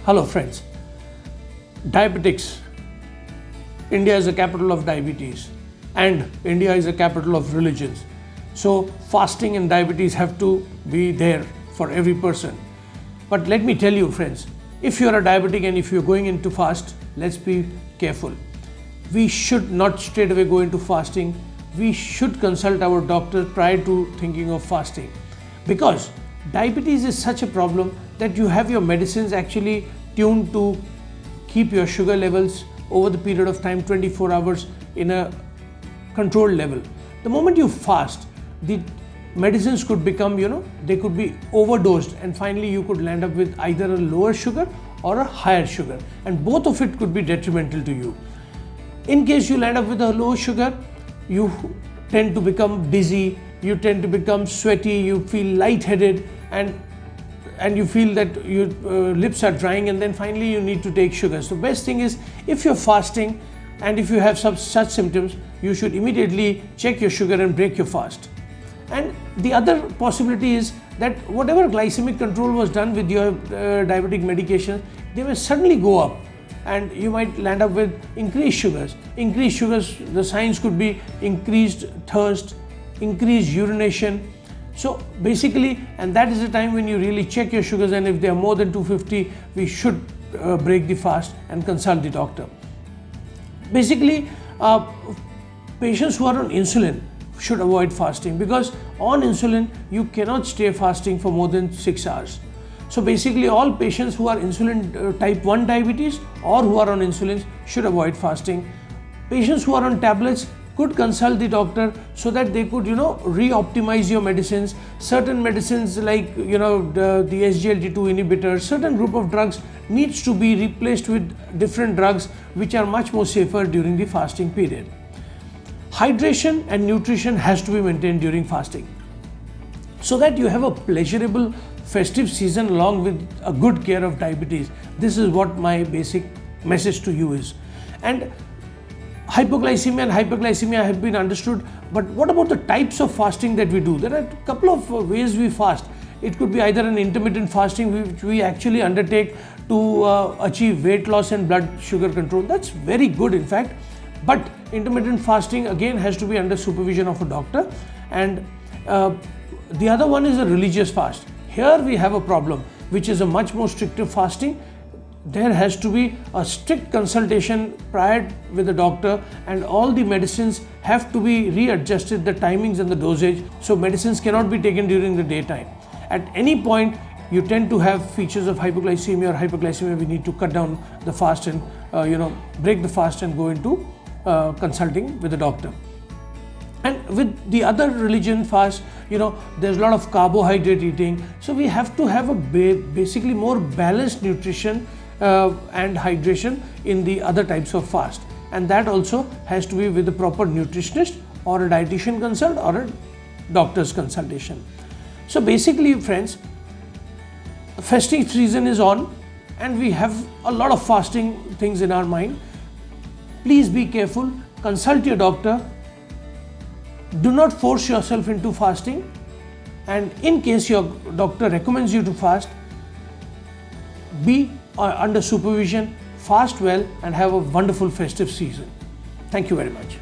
Hello friends. Diabetics. India is the capital of diabetes and India is the capital of religions. So fasting and diabetes have to be there for every person. But let me tell you friends, if you are a diabetic and if you are going into fast, let's be careful. We should not straight away go into fasting. We should consult our doctor prior to thinking of fasting, because diabetes is such a problem that you have your medicines actually tuned to keep your sugar levels over the period of time 24 hours in a controlled level. The moment you fast, the medicines could become, they could be overdosed, and finally you could land up with either a lower sugar or a higher sugar, and both of it could be detrimental to you. In case you land up with a low sugar, you tend to become dizzy, you tend to become sweaty, you feel lightheaded, and you feel that your lips are drying, and then finally you need to take sugar. So best thing is, if you're fasting and if you have such symptoms, you should immediately check your sugar and break your fast. And the other possibility is that whatever glycemic control was done with your diabetic medication, they may suddenly go up and you might land up with increased sugars. Increased sugars, the signs could be increased thirst, increased urination. So basically, and that is the time when you really check your sugars, and if they are more than 250, we should break the fast and consult the doctor. Basically, patients who are on insulin should avoid fasting, because on insulin you cannot stay fasting for more than 6 hours. So basically, all patients who are insulin type 1 diabetes or who are on insulin should avoid fasting. Patients who are on tablets could consult the doctor so that they could re-optimize your medicines. Certain medicines like the SGLT2 inhibitors, certain group of drugs needs to be replaced with different drugs which are much more safer during the fasting period. Hydration and nutrition has to be maintained during fasting so that you have a pleasurable festive season along with a good care of diabetes. This is what my basic message to you is. And hypoglycemia and hyperglycemia have been understood, but what about the types of fasting that we do? There are a couple of ways we fast. It could be either an intermittent fasting, which we actually undertake to achieve weight loss and blood sugar control. That's very good, in fact. But intermittent fasting again has to be under supervision of a doctor. And the other one is a religious fast. Here we have a problem, which is a much more stricter fasting. There has to be a strict consultation prior with the doctor, and all the medicines have to be readjusted, the timings and the dosage. So medicines cannot be taken during the daytime. At any point you tend to have features of hypoglycemia or hyperglycemia, we need to cut down the fast and break the fast and go into consulting with the doctor. And with the other religion fast, there's a lot of carbohydrate eating. So we have to have a basically more balanced nutrition and hydration in the other types of fast, and that also has to be with a proper nutritionist or a dietitian consult or a doctor's consultation. So basically friends, festive season is on and we have a lot of fasting things in our mind. Please be careful, consult your doctor, do not force yourself into fasting, and in case your doctor recommends you to fast, be under supervision, fast well, and have a wonderful festive season. Thank you very much.